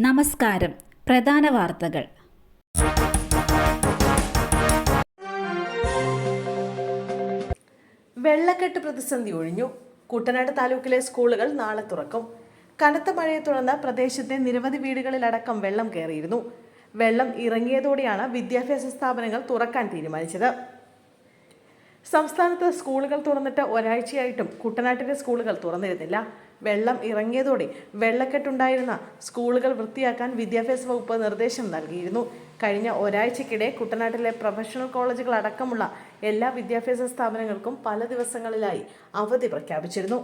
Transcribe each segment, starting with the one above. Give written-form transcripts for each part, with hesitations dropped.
നമസ്കാരം. പ്രധാന വാർത്തകൾ. വെള്ളക്കെട്ട് പ്രതിസന്ധി ഒഴിഞ്ഞു. കുട്ടനാട് താലൂക്കിലെ സ്കൂളുകൾ നാളെ തുറക്കും. കനത്ത മഴയെ തുടർന്ന് പ്രദേശത്തെ നിരവധി വീടുകളിലടക്കം വെള്ളം കയറിയിരുന്നു. വെള്ളം ഇറങ്ങിയതോടെയാണ് വിദ്യാഭ്യാസ സ്ഥാപനങ്ങൾ തുറക്കാൻ തീരുമാനിച്ചത്. സംസ്ഥാനത്ത് സ്കൂളുകൾ തുറന്നിട്ട് ഒരാഴ്ചയായിട്ടും കുട്ടനാട്ടിലെ സ്കൂളുകൾ തുറന്നിരുന്നില്ല. വെള്ളം ഇറങ്ങിയതോടെ വെള്ളക്കെട്ടുണ്ടായിരുന്ന സ്കൂളുകൾ വൃത്തിയാക്കാൻ വിദ്യാഭ്യാസ വകുപ്പ് നിർദ്ദേശം നൽകിയിരുന്നു. കഴിഞ്ഞ ഒരാഴ്ചക്കിടെ കുട്ടനാട്ടിലെ പ്രൊഫഷണൽ കോളേജുകൾ അടക്കമുള്ള എല്ലാ വിദ്യാഭ്യാസ സ്ഥാപനങ്ങൾക്കും പല ദിവസങ്ങളിലായി അവധി പ്രഖ്യാപിച്ചിരുന്നു.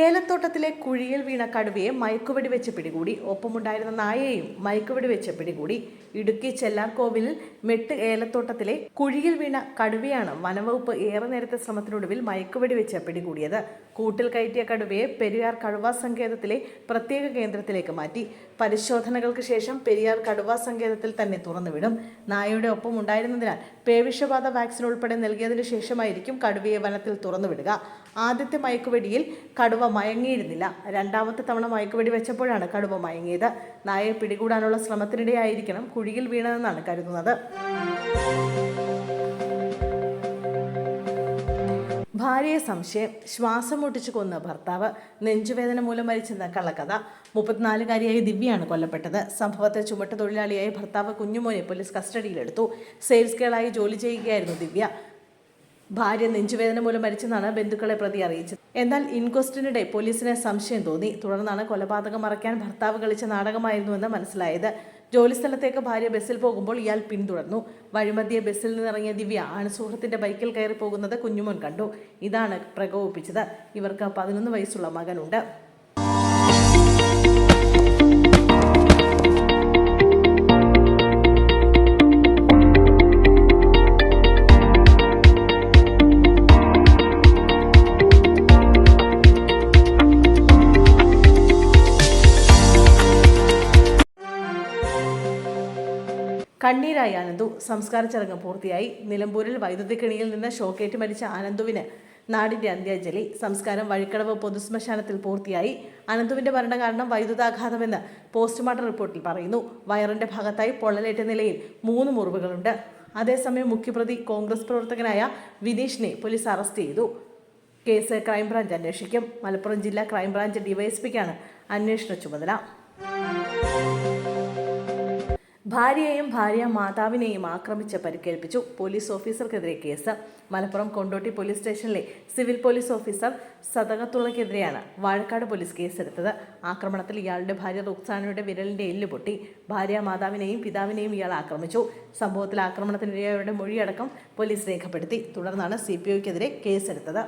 ഏലത്തോട്ടത്തിലെ കുഴിയിൽ വീണ കടുവയെ മയക്കുവെടി വെച്ച് പിടികൂടി. ഒപ്പമുണ്ടായിരുന്ന നായയെയും മയക്കുവെടി വെച്ച് പിടികൂടി. ഇടുക്കി ചെല്ലാർകോവിലിൽ മെട്ട് ഏലത്തോട്ടത്തിലെ കുഴിയിൽ വീണ കടുവയാണ് വനംവകുപ്പ് ഏറെ നേരത്തെ ശ്രമത്തിനൊടുവിൽ മയക്കുവെടി വെച്ച് പിടികൂടിയത്. കൂട്ടിൽ കയറ്റിയ കടുവയെ പെരിയാർ കടുവാ സങ്കേതത്തിലെ പ്രത്യേക കേന്ദ്രത്തിലേക്ക് മാറ്റി. പരിശോധനകൾക്ക് ശേഷം പെരിയാർ കടുവാ സങ്കേതത്തിൽ തന്നെ തുറന്നുവിടും. നായയുടെ ഒപ്പം ഉണ്ടായിരുന്നതിനാൽ പേവിഷബാധ വാക്സിൻ ഉൾപ്പെടെ നൽകിയതിനു ശേഷമായിരിക്കും കടുവയെ വനത്തിൽ തുറന്നുവിടുക. ആദ്യത്തെ മയക്കുവെടിയിൽ കടുവ മയങ്ങിയിരുന്നില്ല. രണ്ടാമത്തെ തവണ മയക്കുവെടി വെച്ചപ്പോഴാണ് കടുവ മയങ്ങിയത്. നായയെ പിടികൂടാനുള്ള ശ്രമത്തിനിടെയായിരിക്കണം കുഴിയിൽ വീണതെന്നാണ് കരുതുന്നത്. ഭാര്യയെ സംശയം. ശ്വാസം മുട്ടിച്ചു കൊന്ന ഭർത്താവ്. നെഞ്ചുവേദന മൂലം മരിച്ചെന്ന കള്ളക്കഥ. 34-കാരിയായ ദിവ്യയാണ് കൊല്ലപ്പെട്ടത്. സംഭവത്തിൽ ചുമട്ടുതൊഴിലാളിയായ ഭർത്താവ് കുഞ്ഞുമോനെ പോലീസ് കസ്റ്റഡിയിലെടുത്തു. സെയിൽസ് ഗേളായി ജോലി ചെയ്യുകയായിരുന്നു ദിവ്യ. ഭാര്യ നെഞ്ചുവേദന മൂലം മരിച്ചെന്നാണ് ബന്ധുക്കളെ പ്രതി അറിയിച്ചത്. എന്നാൽ ഇൻക്വസ്റ്റിനിടെ പോലീസിന് സംശയം തോന്നി. തുടർന്നാണ് കൊലപാതകം മറയ്ക്കാൻ ഭർത്താവ് കളിച്ച നാടകമായിരുന്നുവെന്ന് മനസ്സിലായത്. ജോലിസ്ഥലത്തേക്ക് ഭാര്യ ബസ്സിൽ പോകുമ്പോൾ ഇയാൾ പിന്തുടർന്നു. വഴിമധ്യേ ബസ്സിൽ നിന്നിറങ്ങിയ ദിവ്യ ആൺസുഹൃത്തിന്റെ ബൈക്കിൽ കയറി പോകുന്നത് കുഞ്ഞുമോൻ കണ്ടു. ഇതാണ് പ്രകോപിപ്പിച്ചത്. ഇവർക്ക് 11 വയസ്സുള്ള മകനുണ്ട്. കണ്ണീരായി ആനന്ദു. സംസ്കാര ചടങ്ങ് പൂർത്തിയായി. നിലമ്പൂരിൽ വൈദ്യുതി കെണിയിൽ നിന്ന് ഷോക്കേറ്റ് മരിച്ച ആനന്ദുവിന് നാടിന്റെ അന്ത്യാഞ്ജലി. സംസ്കാരം വഴിക്കടവ് പൊതുശ്മശാനത്തിൽ പൂർത്തിയായി. അനന്തുവിന്റെ മരണകാരണം വൈദ്യുതാഘാതമെന്ന് പോസ്റ്റ്മോർട്ടം റിപ്പോർട്ടിൽ പറയുന്നു. വയറിന്റെ ഭാഗത്തായി പൊള്ളലേറ്റ നിലയിൽ 3 മുറിവുകളുണ്ട്. അതേസമയം മുഖ്യപ്രതി കോൺഗ്രസ് പ്രവർത്തകനായ വിനീഷിനെ പോലീസ് അറസ്റ്റ് ചെയ്തു. കേസ് ക്രൈംബ്രാഞ്ച് അന്വേഷിക്കും. മലപ്പുറം ജില്ലാ ക്രൈംബ്രാഞ്ച് ഡിവൈഎസ്പിക്കാണ് അന്വേഷണ ചുമതല. ഭാര്യയെയും ഭാര്യ മാതാവിനെയും ആക്രമിച്ച് പരിക്കേൽപ്പിച്ചു. പോലീസ് ഓഫീസർക്കെതിരെ കേസ്. മലപ്പുറം കൊണ്ടോട്ടി പോലീസ് സ്റ്റേഷനിലെ സിവിൽ പോലീസ് ഓഫീസർ സദകത്തുള്ളക്കെതിരെയാണ് വാഴക്കാട് പോലീസ് കേസെടുത്തത്. ആക്രമണത്തിൽ ഇയാളുടെ ഭാര്യ റുക്സാനയുടെ വിരലിന്റെ എല്ല് പൊട്ടി. ഭാര്യ മാതാവിനെയും പിതാവിനെയും ഇയാൾ ആക്രമിച്ചു. സംഭവത്തിൽ ആക്രമണത്തിനിരയായവരുടെ മൊഴിയടക്കം പോലീസ് രേഖപ്പെടുത്തി. തുടർന്നാണ് CPOക്കെതിരെ കേസെടുത്തത്.